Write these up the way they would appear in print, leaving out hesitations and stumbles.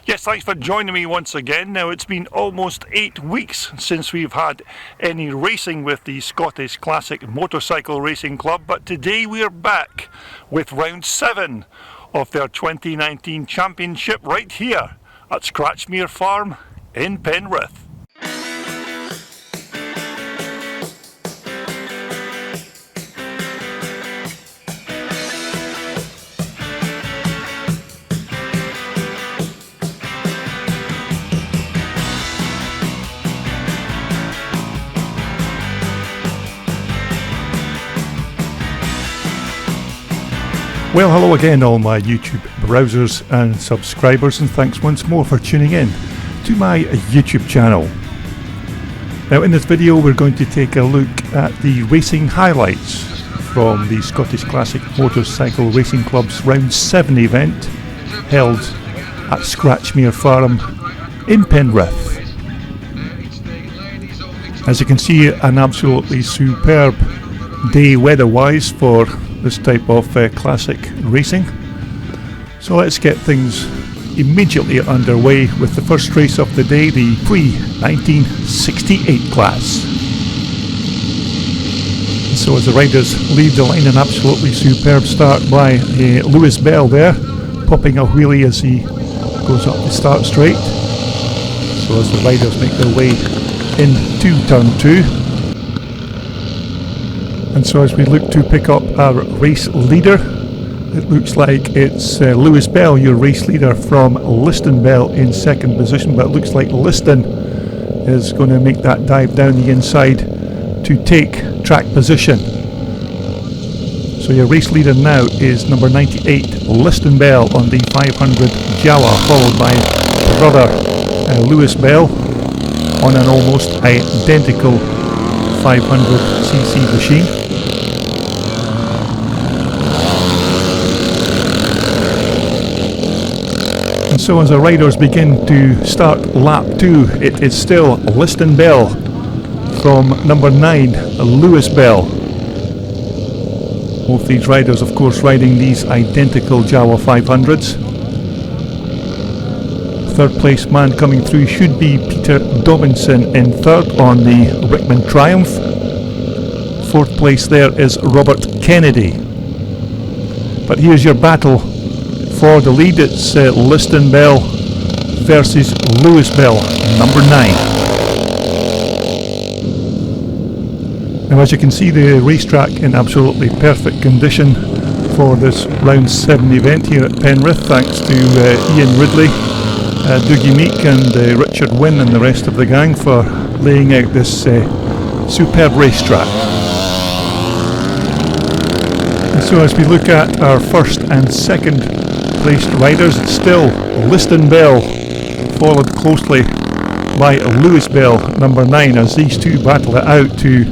Yes, thanks for joining me once again. Now, it's been almost 8 weeks since we've had any racing with the Scottish Classic Motorcycle Racing Club, but today we are back with round 7 of their 2019 championship right here at Scratchmere Farm in Penrith. Well, hello again all my YouTube browsers and subscribers, and thanks once more for tuning in to my YouTube channel. Now in this video we're going to take a look at the racing highlights from the Scottish Classic Motorcycle Racing Club's Round 7 event held at Scratchmere Farm in Penrith. As you can see, an absolutely superb day weather-wise for this type of classic racing. So let's get things immediately underway with the first race of the day, the pre-1968 class. And so as the riders lead the line, an absolutely superb start by Lewis Bell there, popping a wheelie as he goes up the start straight. So as the riders make their way into turn 2. And so as we look to pick up our race leader, it looks like it's Lewis Bell, your race leader, from Liston Bell in second position, but it looks like Liston is going to make that dive down the inside to take track position. So your race leader now is number 98, Liston Bell, on the 500 Jawa, followed by brother Lewis Bell on an almost identical 500cc machine. And so as the riders begin to start lap 2, it is still Liston Bell from number 9, Lewis Bell. Both these riders of course riding these identical Jawa 500s. Third place man coming through should be Peter Dobinson in third on the Rickman Triumph. Fourth place there is Robert Kennedy. But here's your battle for the lead. It's Liston Bell versus Lewis Bell, number 9. Now as you can see, the racetrack in absolutely perfect condition for this round 7 event here at Penrith, thanks to Ian Ridley, Dougie Meek and Richard Wynne and the rest of the gang for laying out this superb racetrack. And so as we look at our first and second placed riders, it's still Liston Bell, followed closely by Lewis Bell, number 9, as these two battle it out to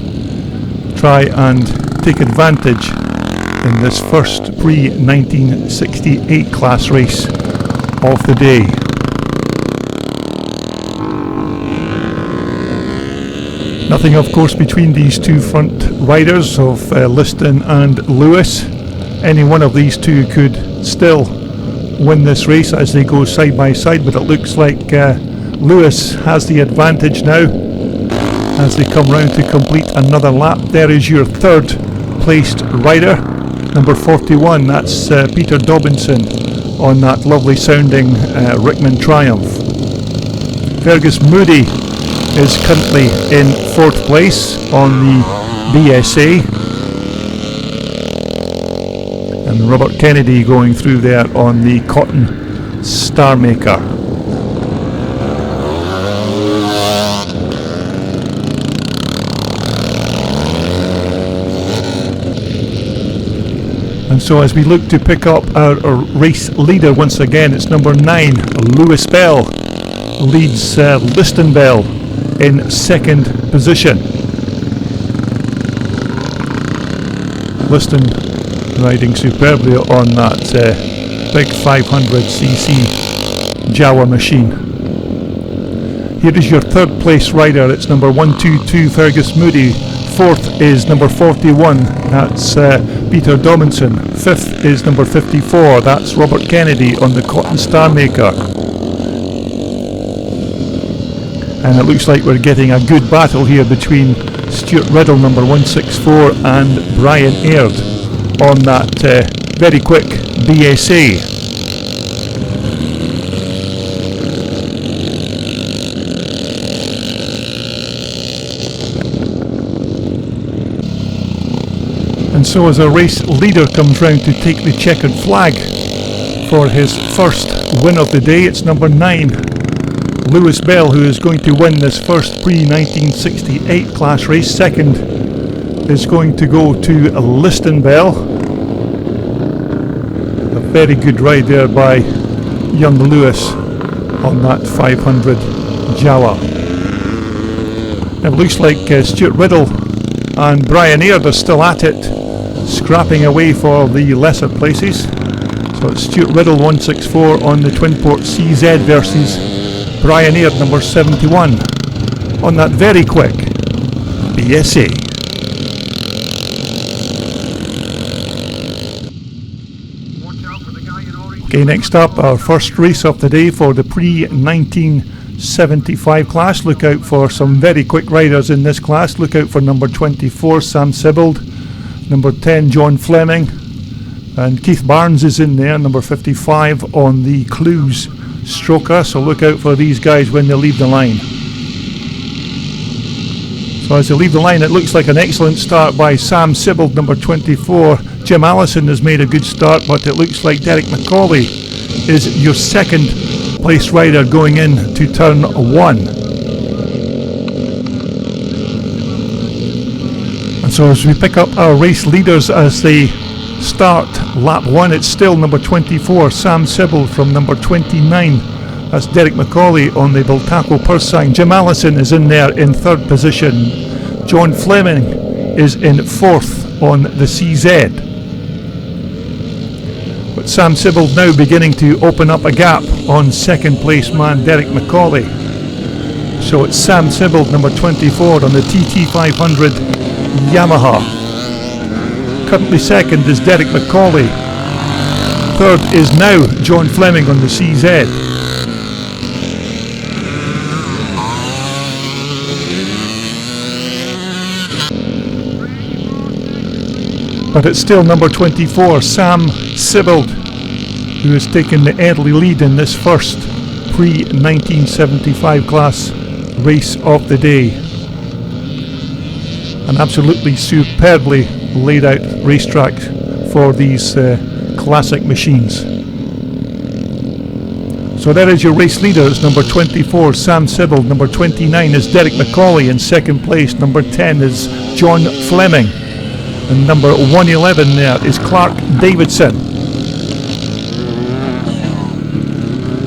try and take advantage in this first pre-1968 class race of the day. Nothing of course between these two front riders of Liston and Lewis. Any one of these two could still win this race as they go side by side, but it looks like Lewis has the advantage now as they come round to complete another lap. There is your third placed rider, number 41, that's Peter Dobinson on that lovely sounding Rickman Triumph. Fergus Moody is currently in fourth place on the BSA, and Robert Kennedy going through there on the Cotton Star Maker. And so as we look to pick up our race leader once again, it's number 9, Lewis Bell, leads Liston Bell in second position. Liston riding superbly on that big 500cc Jawa machine. Here is your third place rider, it's number 122, Fergus Moody. Fourth is number 41, that's Peter Dobinson. Fifth is number 54, that's Robert Kennedy on the Cotton Star Maker. And it looks like we're getting a good battle here between Stuart Riddle, number 164, and Brian Aird on that very quick BSA. And so as our race leader comes round to take the checkered flag for his first win of the day, it's number 9, Lewis Bell, who is going to win this first pre-1968 class race. Second is going to go to Liston Bell. A very good ride there by young Lewis on that 500 Jawa. It looks like Stuart Riddle and Brian Aird are still at it, scrapping away for the lesser places. So it's Stuart Riddle 164 on the Twinport CZ versus Brian Aird number 71 on that very quick BSA. Okay, next up, our first race of the day for the pre-1975 class. Look out for some very quick riders in this class. Look out for number 24, Sam Sibbald, number 10, John Fleming, and Keith Barnes is in there, number 55 on the Clues Stroker, so look out for these guys when they leave the line. So as they leave the line, it looks like an excellent start by Sam Sibbald, number 24. Jim Allison has made a good start, but it looks like Derek McCauley is your second place rider going in to turn 1. And so as we pick up our race leaders as they start lap 1, it's still number 24, Sam Sibbald, from number 29. That's Derek McCauley on the Bultaco purse sign. Jim Allison is in there in third position. John Fleming is in fourth on the CZ. But Sam Sibbald now beginning to open up a gap on second place man Derek McCauley. So it's Sam Sibbald, number 24 on the TT500 Yamaha. Currently second is Derek McCauley. Third is now John Fleming on the CZ. But it's still number 24, Sam Sibbald, who has taken the early lead in this first pre-1975 class race of the day. An absolutely superbly laid out racetrack for these classic machines. So there is your race leaders. Number 24, Sam Sibbald. Number 29 is Derek McCauley. In second place, number 10 is John Fleming. And number 111 there is Clark Davidson.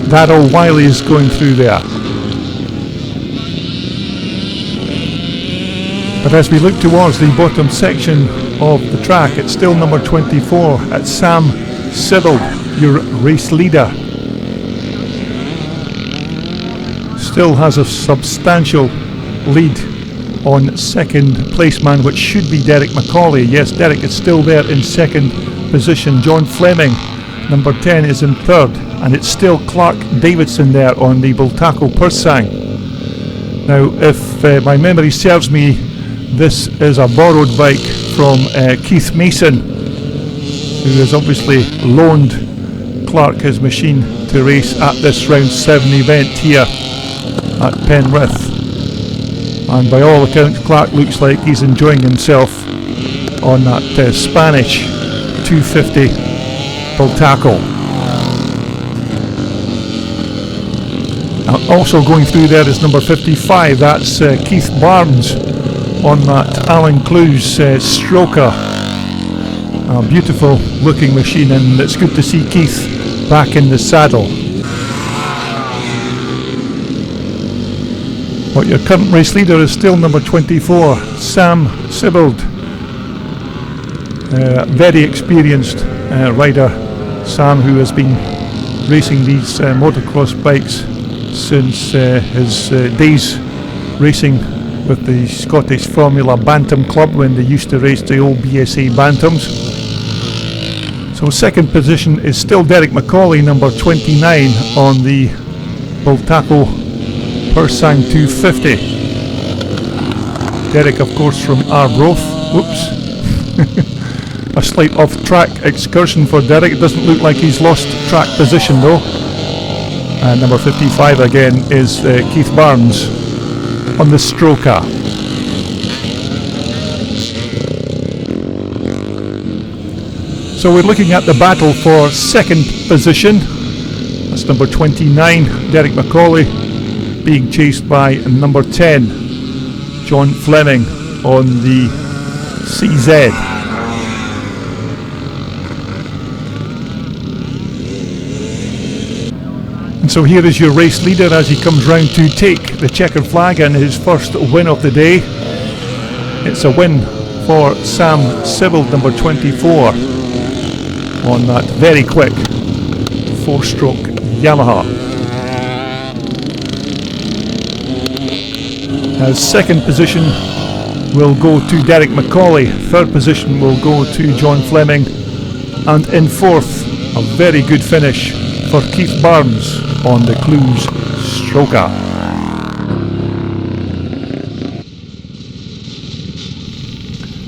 Darryl Wiley is going through there. But as we look towards the bottom section of the track, it's still number 24 at Sam Sibbald, your race leader. Still has a substantial lead on second place man, which should be Derek McCauley. Yes, Derek is still there in second position. John Fleming, number 10, is in third, and it's still Clark Davidson there on the Bultaco purse sign. Now, if my memory serves me, this is a borrowed bike from Keith Mason, who has obviously loaned Clark his machine to race at this round 7 event here at Penrith. And by all accounts, Clark looks like he's enjoying himself on that Spanish 250 Bultaco. Also going through there is number 55, that's Keith Barnes on that Alan Clues Stroker. A beautiful looking machine, and it's good to see Keith back in the saddle. But your current race leader is still number 24, Sam Sibbald. Very experienced rider, Sam, who has been racing these motocross bikes since his days racing with the Scottish Formula Bantam Club when they used to race the old BSA Bantams. So second position is still Derek McCauley, number 29 on the Bultaco Persang 250. Derek, of course, from Arbroath. Whoops. A slight off-track excursion for Derek. It doesn't look like he's lost track position though. And number 55 again is Keith Barnes on the Stroker. So we're looking at the battle for second position. That's number 29, Derek Macaulay, being chased by number 10, John Fleming on the CZ. And so here is your race leader as he comes round to take the checkered flag and his first win of the day. It's a win for Sam Sibbald, number 24, on that very quick 4-stroke Yamaha. Now second position will go to Derek Macaulay, third position will go to John Fleming, and in fourth, a very good finish for Keith Barnes on the Clues Stroker.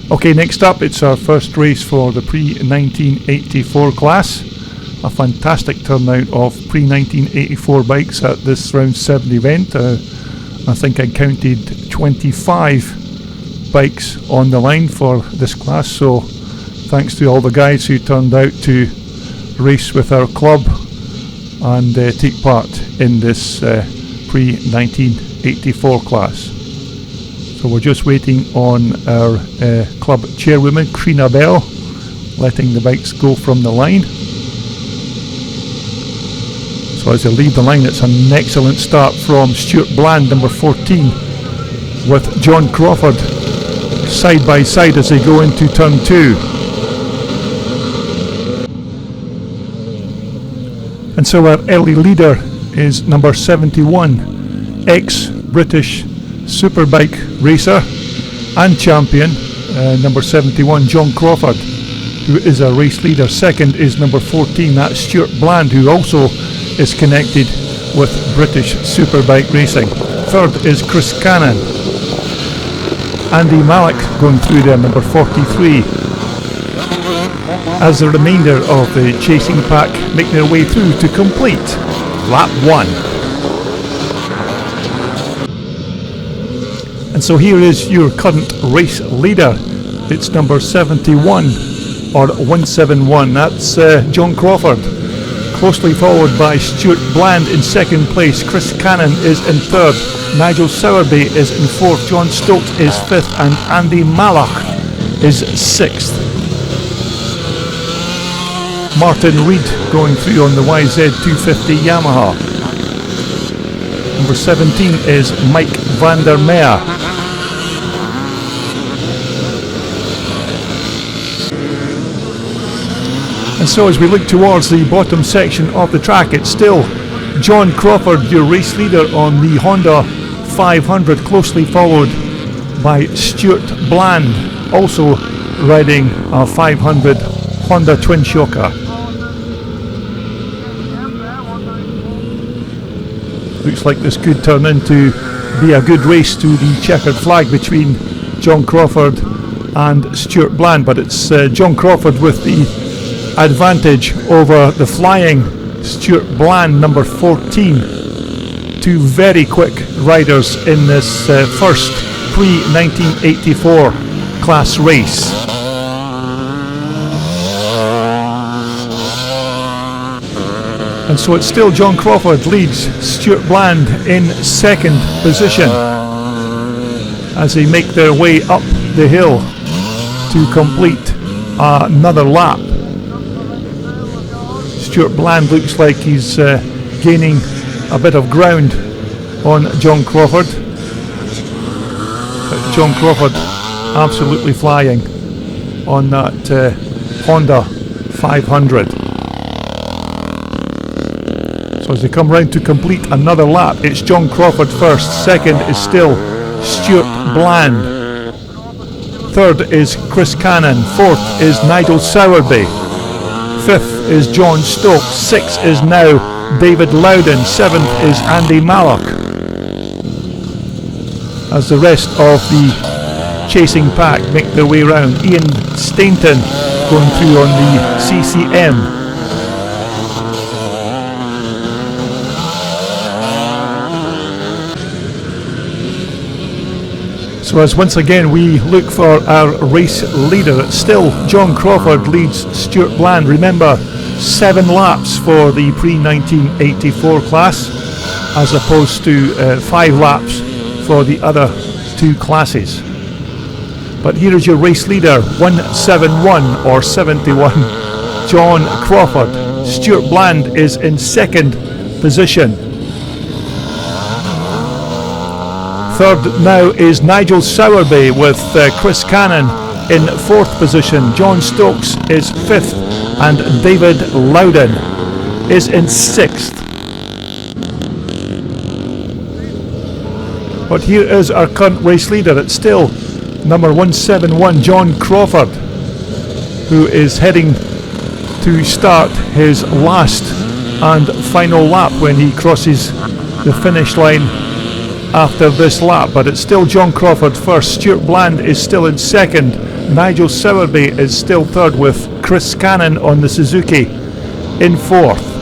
Okay, next up it's our first race for the pre-1984 class. A fantastic turnout of pre-1984 bikes at this round 7 event. I think I counted 25 bikes on the line for this class, so thanks to all the guys who turned out to race with our club and take part in this pre-1984 class. So we're just waiting on our club chairwoman, Krina Bell, letting the bikes go from the line. So as they leave the line, it's an excellent start from Stuart Bland, number 14, with John Crawford side by side as they go into turn 2. And so our early leader is number 71, ex-British Superbike racer and champion, number 71, John Crawford, who is a race leader. Second is number 14, that's Stuart Bland, who also is connected with British Superbike racing. Third is Chris Cannon. Andy Malik going through there, number 43. As the remainder of the chasing pack make their way through to complete lap 1. And so here is your current race leader. It's number 71, or 171, that's John Crawford. Closely followed by Stuart Bland in second place. Chris Cannon is in third. Nigel Sowerby is in fourth. John Stokes is fifth. And Andy Malach is sixth. Martin Reed going through on the YZ250 Yamaha. Number 17 is Mike van der Meer. And so as we look towards the bottom section of the track, it's still John Crawford, your race leader on the Honda 500, closely followed by Stuart Bland, also riding a 500 Honda Twin Shocker. Looks like this could turn into be a good race to the checkered flag between John Crawford and Stuart Bland, but it's John Crawford with the advantage over the flying Stuart Bland, number 14. Two very quick riders in this first pre-1984 class race. And so it's still John Crawford leads Stuart Bland in second position as they make their way up the hill to complete another lap. Stuart Bland looks like he's gaining a bit of ground on John Crawford. But John Crawford absolutely flying on that Honda 500. So as they come round to complete another lap, it's John Crawford first. Second is still Stuart Bland. Third is Chris Cannon. Fourth is Nigel Sowerby. Fifth is John Stokes. Sixth is now David Loudon. Seventh is Andy Mallock. as the rest of the chasing pack make their way round. Ian Stainton going through on the CCM. So as once again we look for our race leader, it's still John Crawford leads Stuart Bland. Remember, 7 laps for the pre-1984 class as opposed to 5 laps for the other 2 classes. But here is your race leader, 171 or 71, John Crawford. Stuart Bland is in second position. Third now is Nigel Sowerby with Chris Cannon in 4th position. John Stokes is 5th and David Loudon is in 6th. But here is our current race leader. It's still number 171, John Crawford, who is heading to start his last and final lap when he crosses the finish line after this lap. But it's still John Crawford first. Stuart Bland is still in second. Nigel Sowerby is still third with Chris Cannon on the Suzuki in 4th.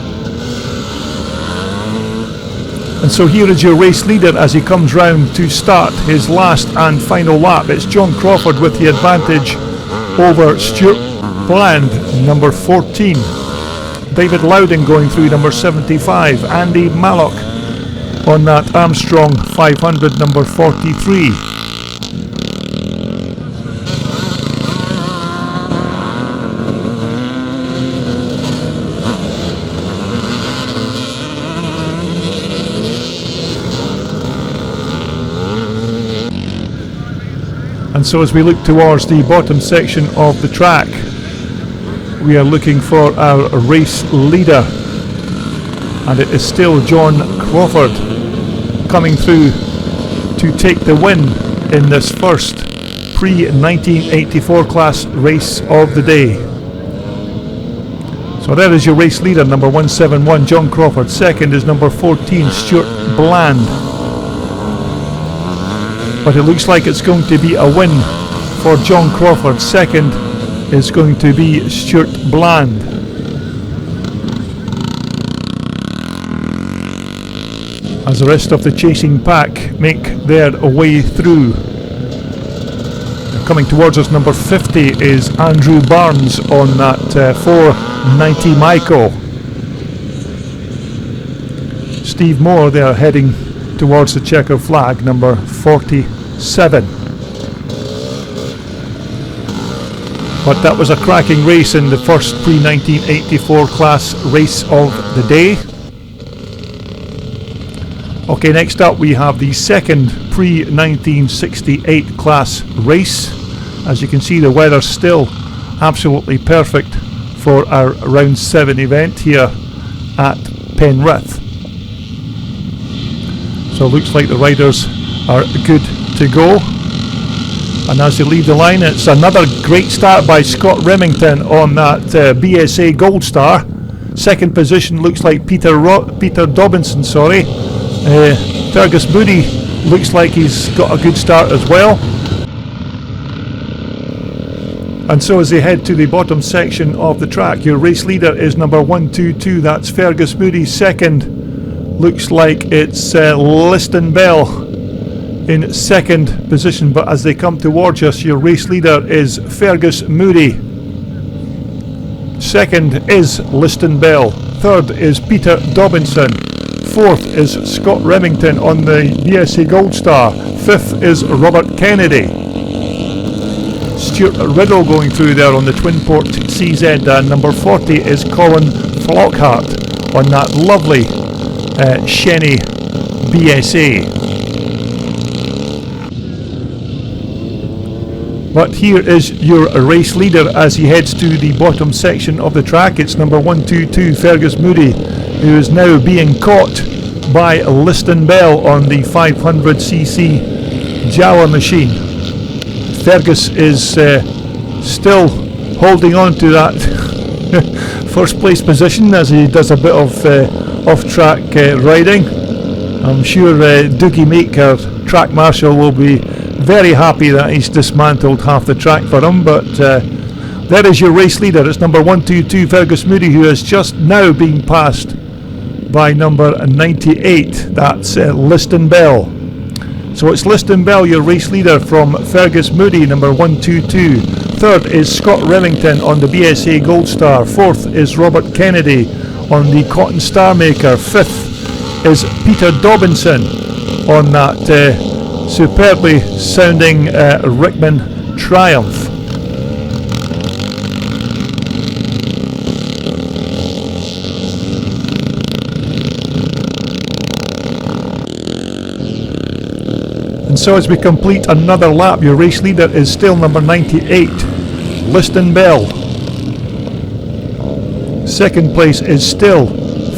And so here is your race leader as he comes round to start his last and final lap. It's John Crawford with the advantage over Stuart Bland, number 14. David Loudon going through, number 75. Andy Mallock on that Armstrong 500, number 43. And so as we look towards the bottom section of the track, we are looking for our race leader, and it is still John Crawford coming through to take the win in this first pre-1984 class race of the day. So there is your race leader, number 171, John Crawford. Second is number 14, Stuart Bland. But it looks like it's going to be a win for John Crawford. Second is going to be Stuart Bland. As the rest of the chasing pack make their way through. Coming towards us, number 50 is Andrew Barnes on that 490 Michael. Steve Moore there heading towards the checker flag, number 47. But that was a cracking race in the first pre-1984 class race of the day. Okay, next up we have the second pre-1968 class race. As you can see, the weather's still absolutely perfect for our round 7 event here at Penrith. So it looks like the riders are good to go. And as they leave the line, it's another great start by Scott Remington on that BSA Gold Star. Second position looks like Peter Dobinson, Fergus Moody looks like he's got a good start as well. And so as they head to the bottom section of the track, your race leader is number 122, that's Fergus Moody. Second looks like it's Liston Bell in second position, but as they come towards us, your race leader is Fergus Moody. Second is Liston Bell. Third is Peter Dobinson. Fourth is Scott Remington on the BSA Gold Star. Fifth is Robert Kennedy. Stuart Riddle going through there on the Twinport CZ, and number 40 is Colin Flockhart on that lovely Shenny BSA. But here is your race leader as he heads to the bottom section of the track. It's number 122, Fergus Moody, who is now being caught by Liston Bell on the 500cc Jawa machine. Fergus is still holding on to that first place position as he does a bit of off-track riding. I'm sure Doogie Meek, our track marshal, will be very happy that he's dismantled half the track for him, but there is your race leader. It's number 122 Fergus Moody, who has just now been passed by number 98. That's Liston Bell. So it's Liston Bell, your race leader, from Fergus Moody, number 122. Third is Scott Remington on the BSA Gold Star. Fourth is Robert Kennedy on the Cotton Star Maker. Fifth is Peter Dobinson on that superbly sounding Rickman Triumph. And so as we complete another lap, your race leader is still number 98, Liston Bell. Second place is still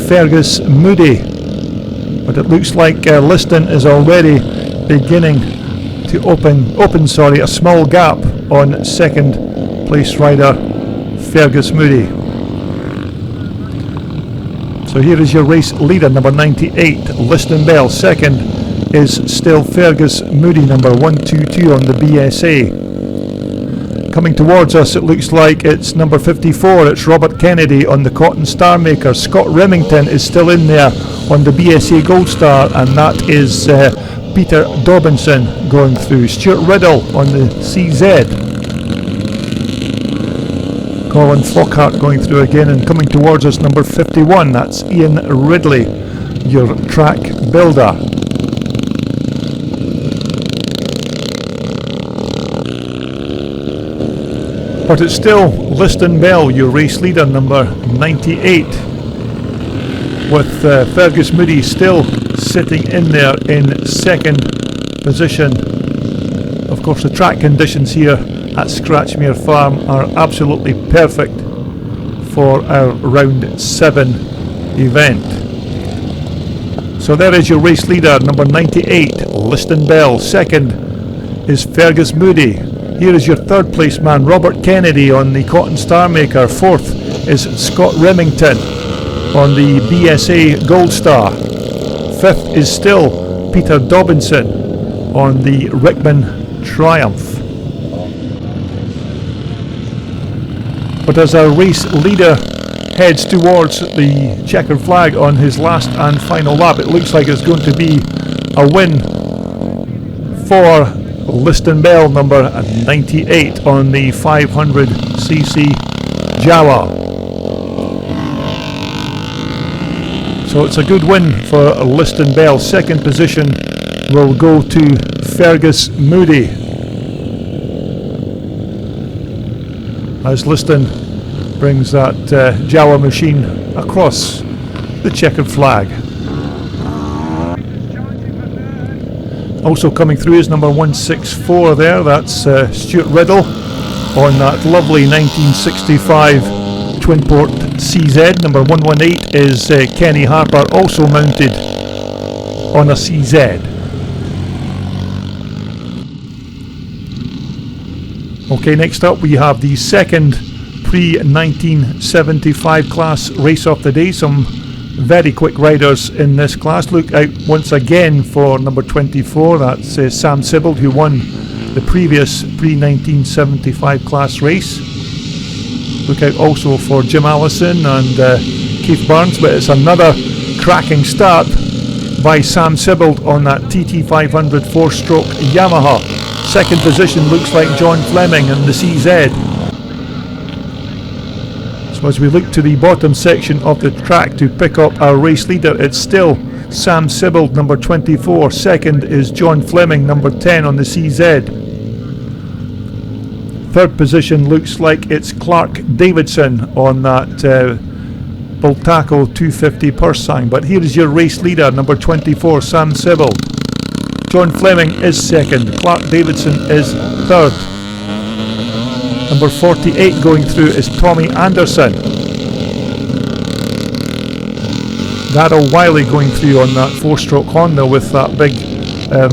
Fergus Moody, but it looks like Liston is already beginning to open a small gap on second place rider Fergus Moody. So here is your race leader, number 98, Liston Bell. Second is still Fergus Moody, number 122 on the BSA. Coming towards us, it looks like it's number 54, it's Robert Kennedy on the Cotton Star Maker. Scott Remington is still in there on the BSA Gold Star, and that is Peter Dobinson going through. Stuart Riddle on the CZ. Colin Flockhart going through again, and coming towards us, number 51, that's Ian Ridley, your track builder. But it's still Liston Bell, your race leader, number 98, with Fergus Moody still sitting in there in second position. Of course, the track conditions here at Scratchmere Farm are absolutely perfect for our round 7 event. So there is your race leader, number 98, Liston Bell. Second is Fergus Moody. Here is your third place man, Robert Kennedy on the Cotton Star Maker. Fourth is Scott Remington on the BSA Gold Star. Fifth is still Peter Dobinson on the Rickman Triumph. But as our race leader heads towards the checkered flag on his last and final lap, it looks like it's going to be a win for Liston Bell, number 98 on the 500cc Jawa. So it's a good win for Liston Bell. Second position will go to Fergus Moody, as Liston brings that Jawa machine across the checkered flag. Also coming through is number 164 there, that's Stuart Riddle on that lovely 1965 twin port CZ. Number 118 is Kenny Harper, also mounted on a CZ. Okay, next up we have the second pre-1975 class race of the day. Some very quick riders in this class. Look out once again for number 24, that's Sam Sibbald, who won the previous pre-1975 class race. Look out also for Jim Allison and Keith Barnes, but it's another cracking start by Sam Sibbald on that TT500 4-stroke Yamaha. Second position looks like John Fleming in the CZ. So as we look to the bottom section of the track to pick up our race leader, it's still Sam Sibbald, number 24. Second is John Fleming, number 10 on the CZ. Third position looks like it's Clark Davidson on that Bultaco 250 purse sign. But here is your race leader, number 24, Sam Sibbald. John Fleming is second. Clark Davidson is third. Number 48 going through is Tommy Anderson. Darryl Wiley going through on that 4-stroke Honda with that big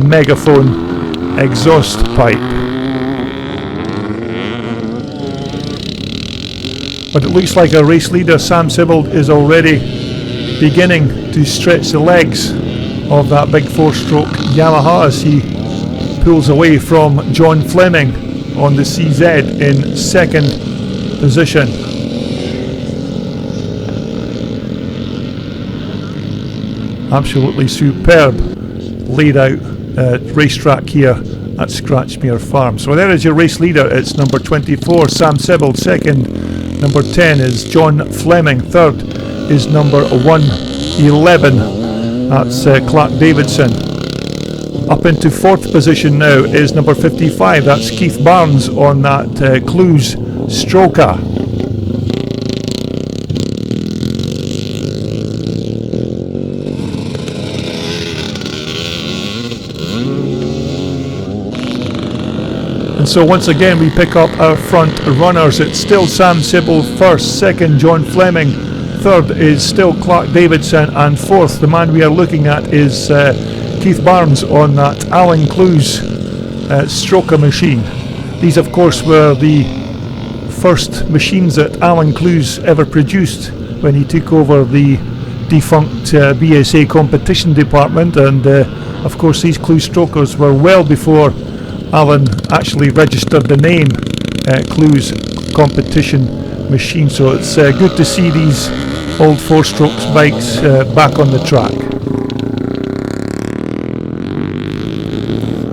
megaphone exhaust pipe. But it looks like our race leader Sam Sibbald is already beginning to stretch the legs of that big 4-stroke Yamaha as he pulls away from John Fleming on the CZ in second position. Absolutely superb laid out racetrack here at Scratchmere Farm. So there is your race leader. It's number 24, Sam Sibbald. Second, number 10 is John Fleming. Third is number 111. That's Clark Davidson. Up into fourth position now is number 55. That's Keith Barnes on that Clues Stroker. And so once again we pick up our front runners. It's still Sam Sibbald first, second John Fleming, third is still Clark Davidson, and fourth, the man we are looking at, is Keith Barnes on that Alan Clues stroker machine. These of course were the first machines that Alan Clues ever produced when he took over the defunct BSA competition department, and of course these Clues strokers were well before Alan actually registered the name Clues competition machine. So it's good to see these old 4-strokes bikes back on the track.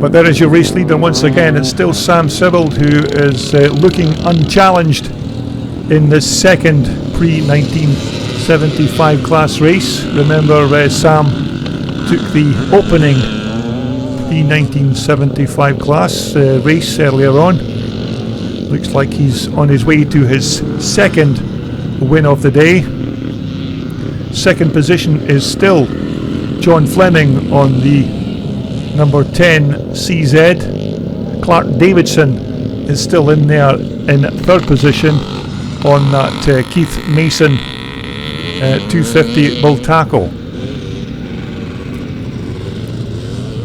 But there is your race leader once again. It's still Sam Sibbald, who is looking unchallenged in this second pre-1975 class race. Remember, Sam took the opening pre-1975 class race earlier on. Looks like he's on his way to his second win of the day. Second position is still John Fleming on the number 10 CZ. Clark Davidson is still in there in third position on that Keith Mason 250 Bultaco.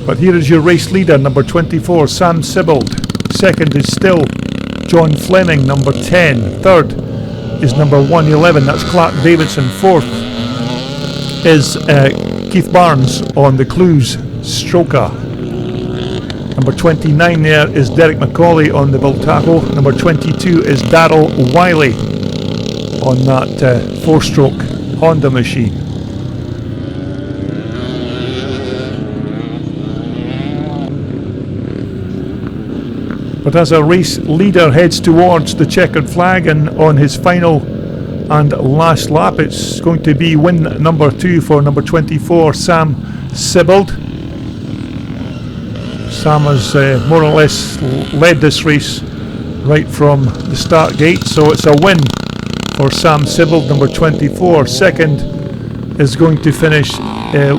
But here is your race leader, number 24, Sam Sibbald. Second is still John Fleming, number 10. Third is number 111, that's Clark Davidson. Fourth is Keith Barnes on the Clues Stroker. Number 29 there is Derek McCauley on the Bultaco. Number 22 is Darryl Wiley on that 4-stroke Honda machine. But as our race leader heads towards the checkered flag and on his final and last lap, it's going to be win number 2 for number 24, Sam Sibbald. Sam has more or less led this race right from the start gate, so it's a win for Sam Sibbald, number 24. Second is going to finish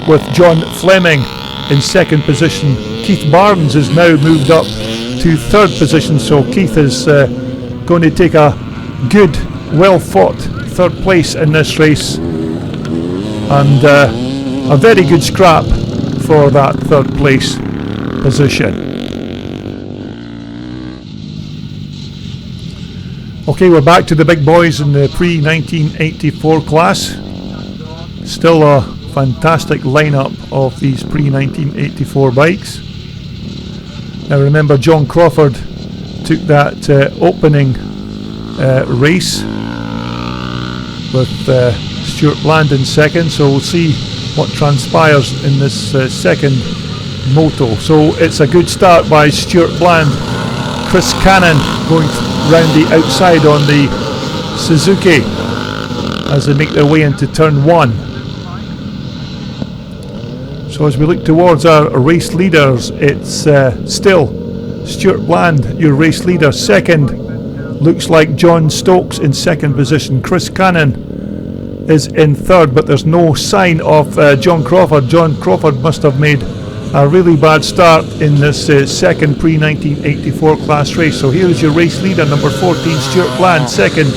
with John Fleming in second position. Keith Barnes is now moved up to third position, so Keith is going to take a good, well fought third place in this race, and a very good scrap for that third place position. Okay, we're back to the big boys in the pre-1984 class. Still a fantastic lineup of these pre-1984 bikes. Now remember, John Crawford took that opening race with Stuart Bland in second, so we'll see what transpires in this second moto. So it's a good start by Stuart Bland. Chris Cannon going round the outside on the Suzuki as they make their way into turn 1. So as we look towards our race leaders, it's still Stuart Bland, your race leader. Second looks like John Stokes in second position. Chris Cannon is in third, but there's no sign of John Crawford. John Crawford must have made a really bad start in this second pre-1984 class race. So here is your race leader, number 14, Stuart Bland. Second,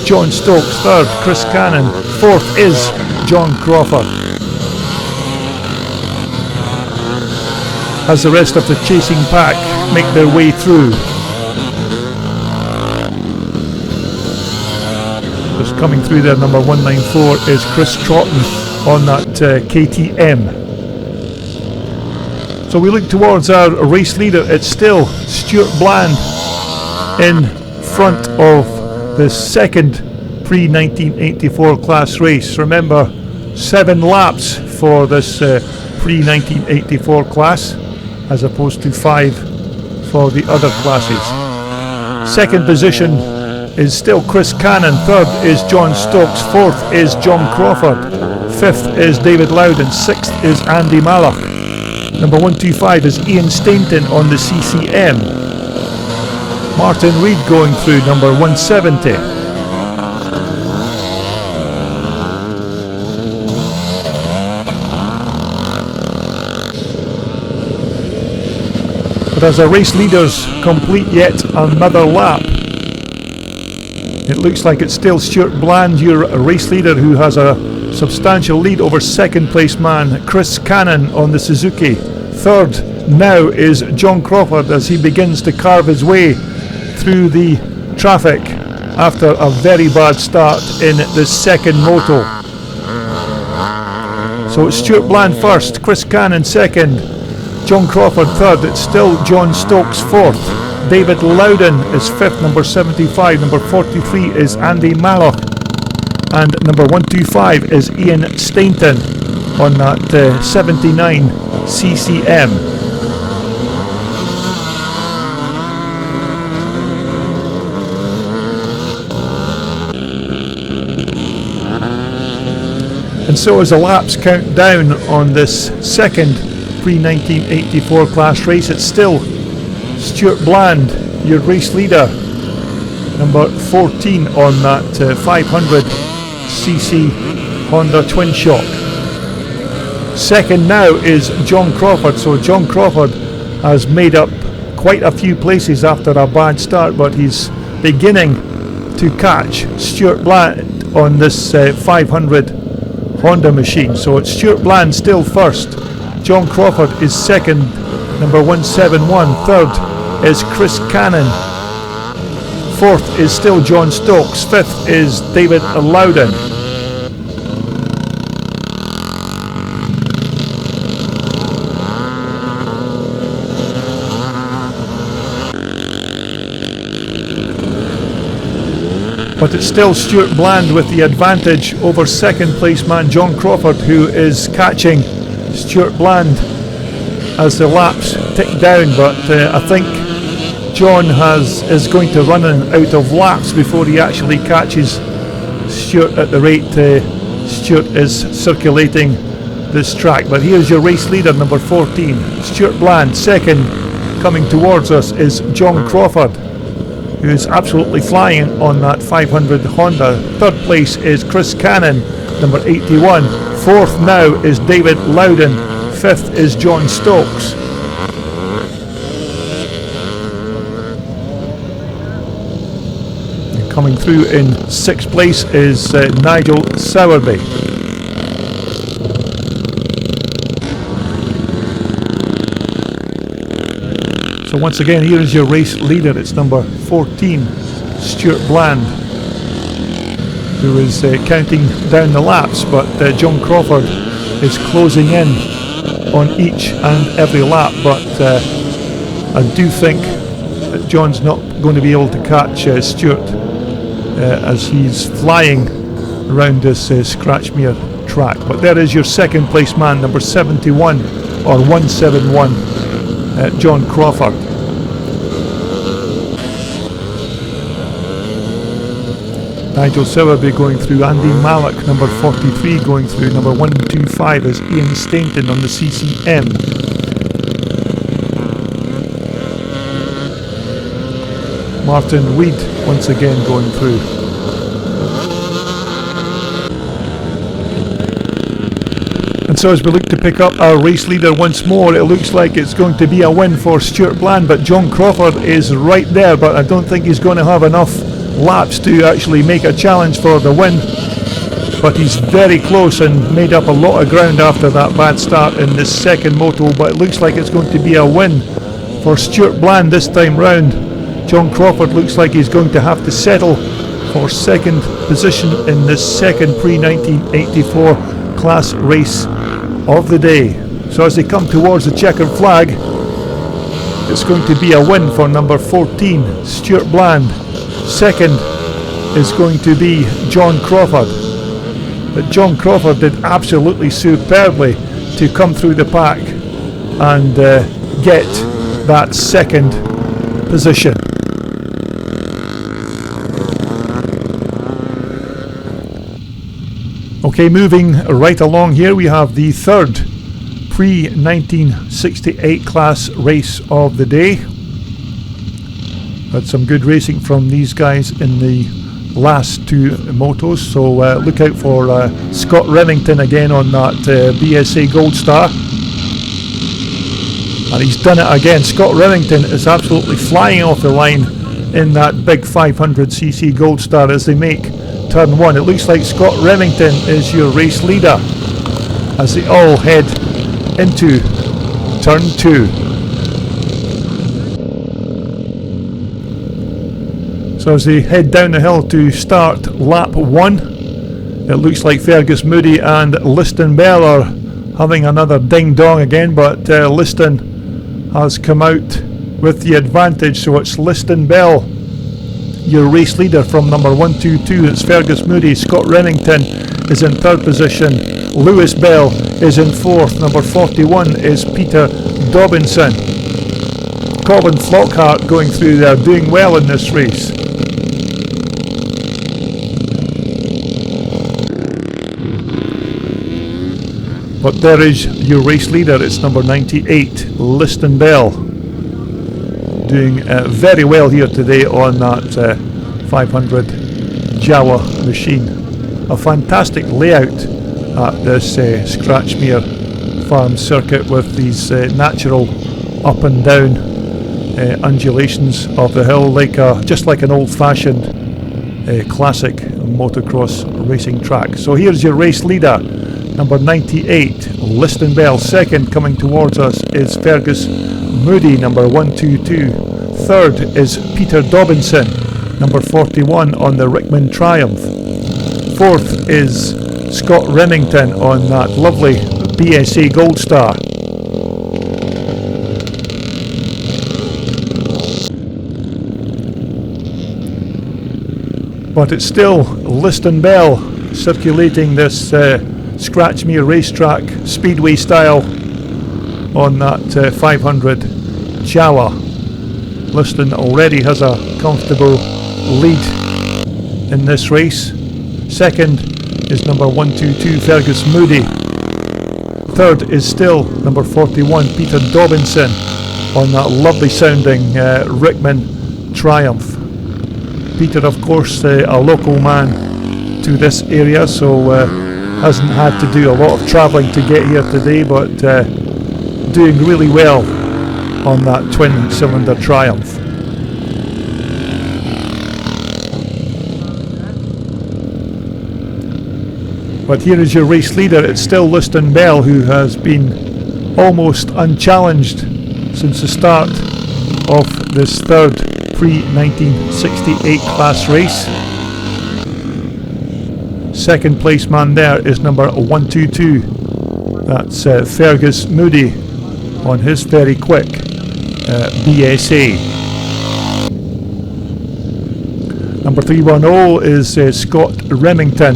John Stokes. Third, Chris Cannon. Fourth is John Crawford. As the rest of the chasing pack make their way through. Just coming through there, number 194 is Chris Troughton on that KTM. So we look towards our race leader. It's still Stuart Bland in front of the second pre-1984 class race. Remember, 7 laps for this pre-1984 class as opposed to 5 for the other classes. Second position is still Chris Cannon, third is John Stokes, fourth is John Crawford, fifth is David Loudon, sixth is Andy Malloch. Number 125 is Ian Stainton on the CCM. Martin Reed going through, number 170. But as our race leaders complete yet another lap, it looks like it's still Stuart Bland, your race leader, who has a substantial lead over second place man Chris Cannon on the Suzuki. Third now is John Crawford as he begins to carve his way through the traffic after a very bad start in the second moto. So it's Stuart Bland first, Chris Cannon second, John Crawford third, it's still John Stokes fourth, David Loudon is fifth, number 75, number 43 is Andy Malloch, and number 125 is Ian Stainton on that 79 CCM. And so as the laps count down on this second pre-1984 class race, it's still Stuart Bland, your race leader, number 14 on that 500cc Honda Twin Shock. Second now is John Crawford, so John Crawford has made up quite a few places after a bad start, but he's beginning to catch Stuart Bland on this 500 Honda machine. So it's Stuart Bland still first, John Crawford is second, number 171, third is Chris Cannon, fourth is still John Stokes, fifth is David Loudon. But it's still Stuart Bland with the advantage over second place man John Crawford, who is catching Stuart Bland as the laps tick down, but I think John is going to run out of laps before he actually catches Stuart at the rate Stuart is circulating this track. But here's your race leader, number 14, Stuart Bland. Second, coming towards us, is John Crawford, who is absolutely flying on that 500 Honda. Third place is Chris Cannon, number 81. Fourth now is David Loudon. Fifth is John Stokes. And coming through in sixth place is Nigel Sowerby. So once again, here is your race leader. It's number 14, Stuart Bland, who is counting down the laps, but John Crawford is closing in on each and every lap. But I do think that John's not going to be able to catch Stuart as he's flying around this Scratchmere track. But there is your second place man, number 71 or 171. John Crawford. Nigel Sowerby going through, Andy Malloch, number 43 going through, number 125 is Ian Stainton on the CCM. Martin Weed once again going through. And so as we look to pick up our race leader once more, it looks like it's going to be a win for Stuart Bland, but John Crawford is right there, but I don't think he's going to have enough laps to actually make a challenge for the win. But he's very close and made up a lot of ground after that bad start in this second moto, but it looks like it's going to be a win for Stuart Bland this time round. John Crawford looks like he's going to have to settle for second position in this second pre-1984 class race of the day. So as they come towards the checkered flag, it's going to be a win for number 14, Stuart Bland. Second is going to be John Crawford. But John Crawford did absolutely superbly to come through the pack and get that second position. Okay, moving right along here, we have the third pre-1968 class race of the day. Had some good racing from these guys in the last two motos, so look out for Scott Remington again on that BSA Gold Star. And he's done it again. Scott Remington is absolutely flying off the line in that big 500cc Gold Star as they make turn one. It looks like Scott Remington is your race leader as they all head into turn two. So as they head down the hill to start lap one, it looks like Fergus Moody and Liston Bell are having another ding dong again, but Liston has come out with the advantage, so it's Liston Bell, your race leader from number 122. It's Fergus Moody. Scott Remington is in third position. Lewis Bell is in fourth. Number 41 is Peter Dobinson. Colin Flockhart going through there, doing well in this race. But there is your race leader. It's number 98, Liston Bell, doing very well here today on that 500 Jawa machine. A fantastic layout at this Scratchmere Farm circuit with these natural up and down undulations of the hill, like just like an old-fashioned classic motocross racing track. So here's your race leader, number 98, Liston Bell. Second, coming towards us, is Fergus Moody, number 122. Third is Peter Dobinson, number 41 on the Rickman Triumph. Fourth is Scott Remington on that lovely BSA Gold Star. But it's still Liston Bell circulating this Scratchmere racetrack speedway style on that 500 Jawa. Liston already has a comfortable lead in this race. Second is number 122 Fergus Moody. Third is still number 41 Peter Dobinson on that lovely sounding Rickman Triumph. Peter, of course, a local man to this area, so hasn't had to do a lot of travelling to get here today, but doing really well on that twin cylinder Triumph. But here is your race leader. It's still Liston Bell, who has been almost unchallenged since the start of this third pre-1968 class race. Second place man there is number 122. That's Fergus Moody on his very quick BSA. Number 310 is Scott Remington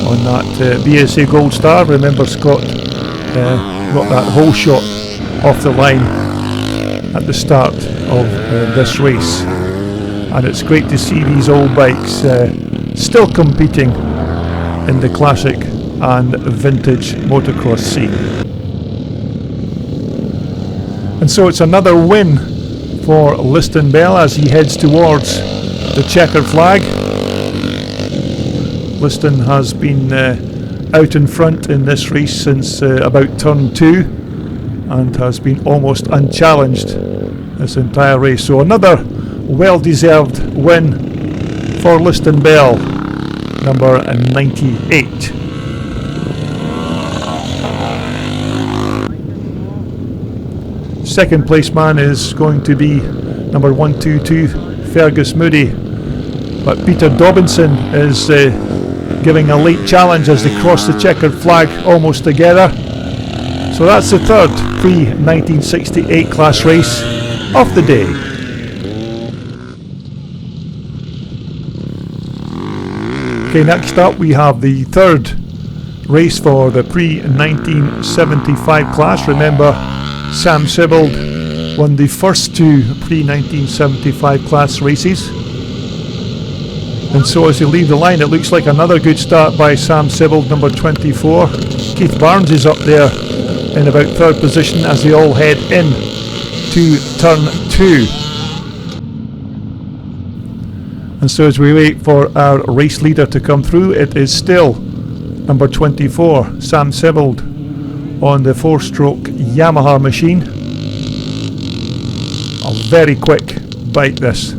on that BSA Gold Star. Remember, Scott got that whole shot off the line at the start of this race, and it's great to see these old bikes still competing in the classic and vintage motocross scene. And so it's another win for Liston Bell as he heads towards the checkered flag. Liston has been out in front in this race since about turn 2 and has been almost unchallenged this entire race. So another well-deserved win for Liston Bell, number 98. Second place man is going to be number 122 Fergus Moody, but Peter Dobinson is giving a late challenge as they cross the checkered flag almost together. So that's the third pre-1968 class race of the day. Okay, next up we have the third race for the pre-1975 class. Remember, Sam Sibbald won the first two pre-1975 class races. And so as you leave the line, it looks like another good start by Sam Sibbald, number 24. Keith Barnes is up there in about third position as they all head in to turn 2. And so as we wait for our race leader to come through, it is still number 24, Sam Sibbald, on the 4-stroke Yamaha machine. A very quick bike this.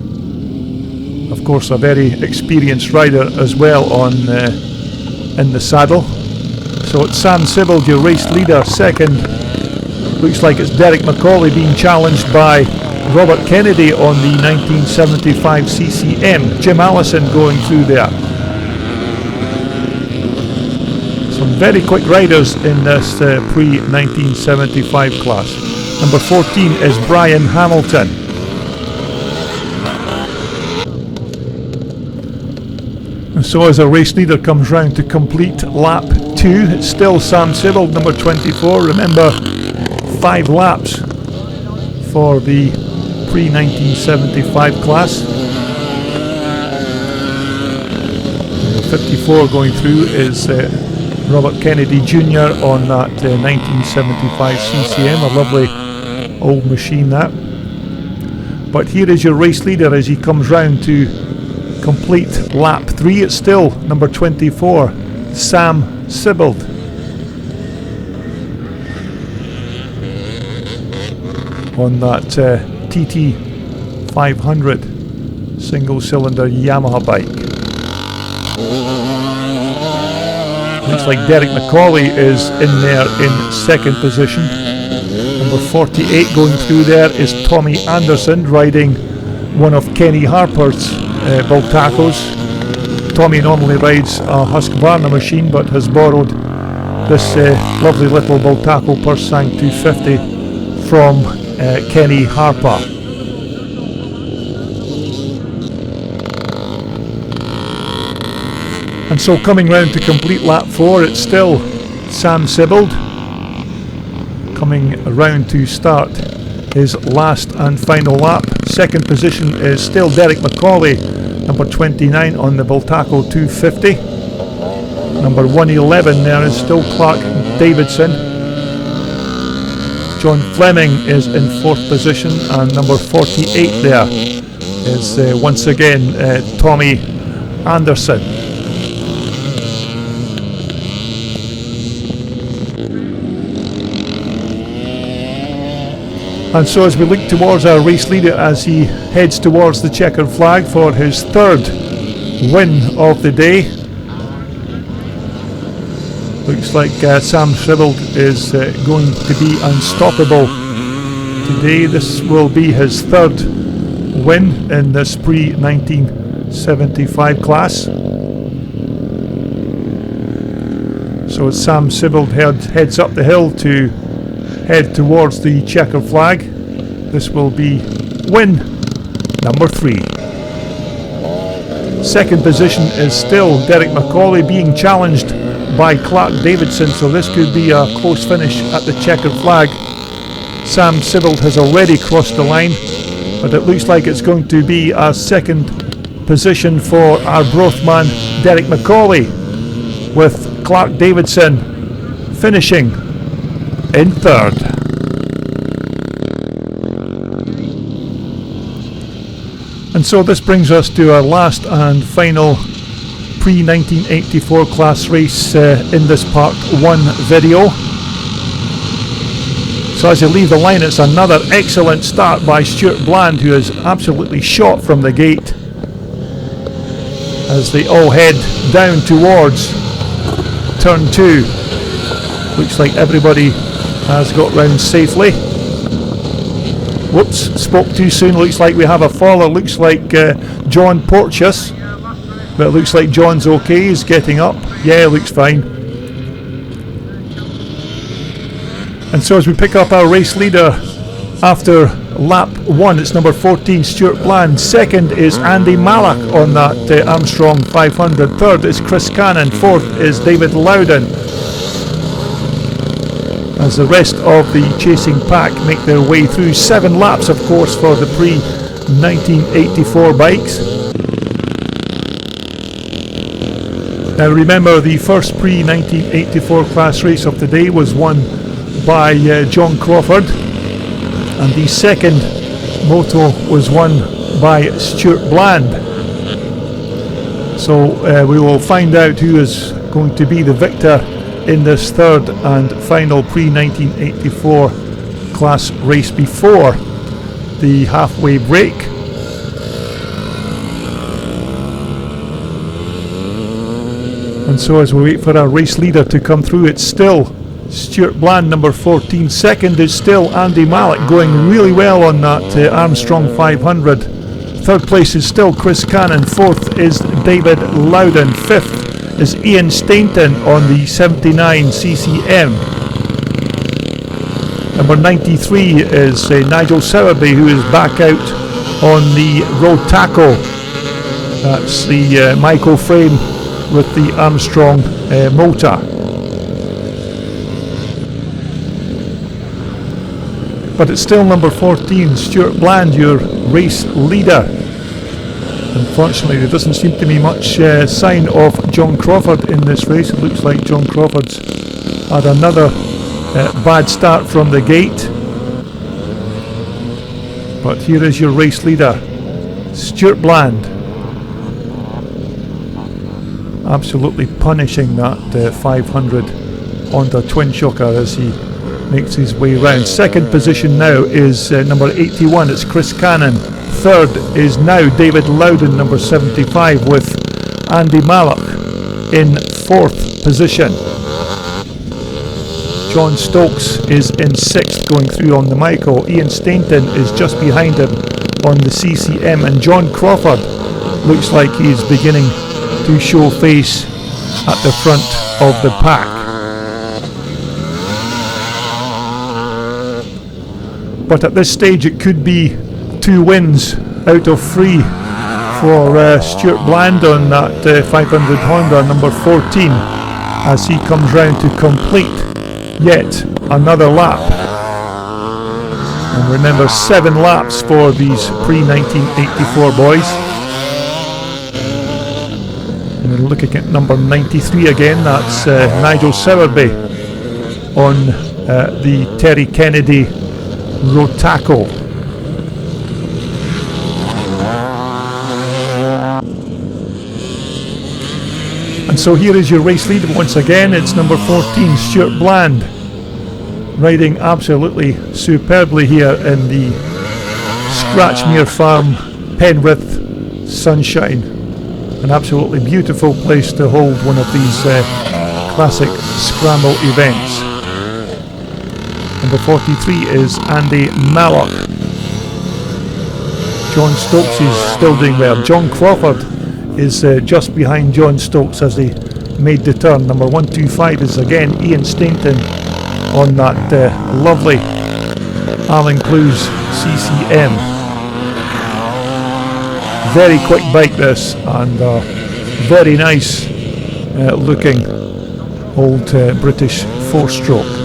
Of course, a very experienced rider as well on in the saddle. So it's Sam Sibbald, your race leader. Second, looks like it's Derek McCauley being challenged by Robert Kennedy on the 1975 CCM. Jim Allison going through there. Some very quick riders in this pre-1975 class. Number 14 is Brian Hamilton. And so as a race leader comes round to complete lap 2, it's still Sam Sibbald, number 24. Remember, 5 laps for the pre-1975 class. Number 54 going through is Robert Kennedy Jr. on that 1975 CCM, a lovely old machine that. But here is your race leader as he comes round to complete lap 3. It's still number 24, Sam Sibbald. On that TT 500 single cylinder Yamaha bike. Looks like Derek McCauley is in there in second position. Number 48 going through there is Tommy Anderson, riding one of Kenny Harper's Bultacos. Tommy normally rides a Husqvarna machine but has borrowed this lovely little Bultaco Pursang 250 from Kenny Harper. And so coming round to complete lap 4, it's still Sam Sibbald coming around to start his last and final lap. Second position is still Derek McCauley, number 29 on the Bultaco 250. Number 111 there is still Clark Davidson. John Fleming is in fourth position, and number 48 there is once again Tommy Anderson. And so as we look towards our race leader as he heads towards the checkered flag for his third win of the day, looks like Sam Sibbald is going to be unstoppable today. This will be his third win in this pre-1975 class. So as Sam Sibbald heads up the hill to head towards the checkered flag, this will be win number 3. Second position is still Derek McCauley being challenged by Clark Davidson, so this could be a close finish at the checkered flag. Sam Sibbald has already crossed the line, but it looks like it's going to be a second position for our Broth man Derek McCauley, with Clark Davidson finishing in third. And so this brings us to our last and final pre-1984 class race in this part 1 video. So as you leave the line, it's another excellent start by Stuart Bland, who is absolutely shot from the gate as they all head down towards turn 2. Looks like everybody has got round safely. Whoops, spoke too soon. Looks like we have a faller. Looks like John Porteous, but it looks like John's okay. He's getting up. Yeah, looks fine. And so as we pick up our race leader after lap 1, it's number 14, Stuart Bland. Second is Andy Mallock on that Armstrong 500. Third is Chris Cannon. Fourth is David Loudon. As the rest of the chasing pack make their way through. 7 laps, of course, for the pre-1984 bikes. Now remember, the first pre-1984 class race of the day was won by John Crawford, and the second moto was won by Stuart Bland. So we will find out who is going to be the victor in this third and final pre-1984 class race before the halfway break. And so as we wait for our race leader to come through, it's still Stuart Bland, number 14. Second is still Andy Mallock, going really well on that Armstrong 500. Third place is still Chris Cannon. Fourth is David Loudon. Fifth is Ian Stainton on the 79 CCM. Number 93 is Nigel Sowerby, who is back out on the Road Tackle. That's the micro frame with the Armstrong motor. But it's still number 14, Stuart Bland, your race leader. Unfortunately, there doesn't seem to be much sign of John Crawford in this race. It looks like John Crawford's had another bad start from the gate. But here is your race leader, Stuart Bland. Absolutely punishing that 500 Honda twin shocker as he makes his way round. Second position now is number 81, it's Chris Cannon. Third is now David Loudon, number 75, with Andy Mallock in fourth position. John Stokes is in sixth, going through on the Michael. Ian Stainton is just behind him on the CCM, and John Crawford looks like he's beginning to show face at the front of the pack. But at this stage it could be 2 wins out of 3 for Stuart Bland on that 500 Honda, number 14, as he comes round to complete yet another lap. And remember, 7 laps for these pre-1984 boys. And we're looking at number 93 again, that's Nigel Sowerby on the Terry Kennedy Road Tackle. And so here is your race leader once again. It's number 14, Stuart Bland, riding absolutely superbly here in the Scratchmere Farm Penrith sunshine. An absolutely beautiful place to hold one of these classic scramble events. Number 43 is Andy Mallock. John Stokes is still doing well. John Crawford is just behind John Stokes as they made the turn. Number 125 is again Ian Stainton on that lovely Alan Clues CCM. Very quick bike this, and very nice looking old British 4-stroke.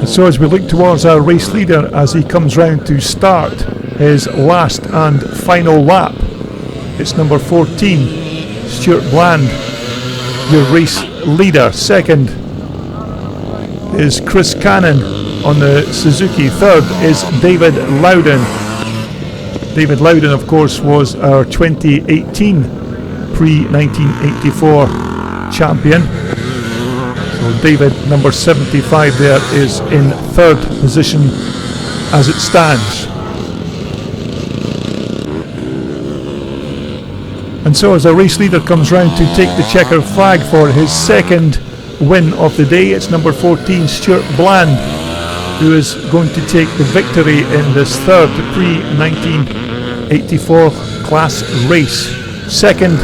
And so as we look towards our race leader as he comes round to start his last and final lap, it's number 14, Stuart Bland, your race leader. Second is Chris Cannon on the Suzuki. Third is David Loudon. David Loudon, of course, was our 2018 pre-1984 champion. So David, number 75 there, is in third position as it stands. And so as our race leader comes round to take the checkered flag for his second win of the day, it's number 14, Stuart Bland, who is going to take the victory in this third pre-1984 class race. Second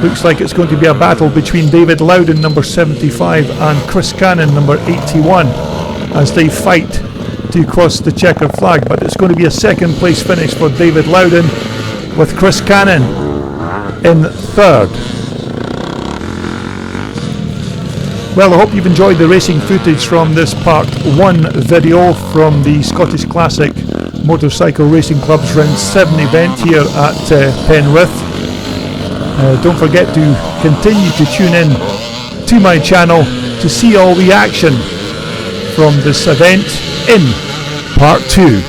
Looks like it's going to be a battle between David Loudon, number 75, and Chris Cannon, number 81, as they fight to cross the checkered flag. But it's going to be a second place finish for David Loudon, with Chris Cannon in third. Well, I hope you've enjoyed the racing footage from this part 1 video from the Scottish Classic Motorcycle Racing Club's Round 7 event here at Penrith. Don't forget to continue to tune in to my channel to see all the action from this event in part 2.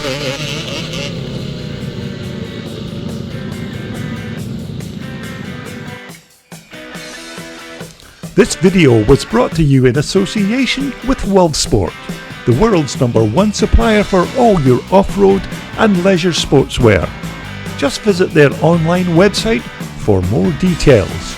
This video was brought to you in association with WorldSport, the world's #1 supplier for all your off-road and leisure sportswear. Just visit their online website for more details.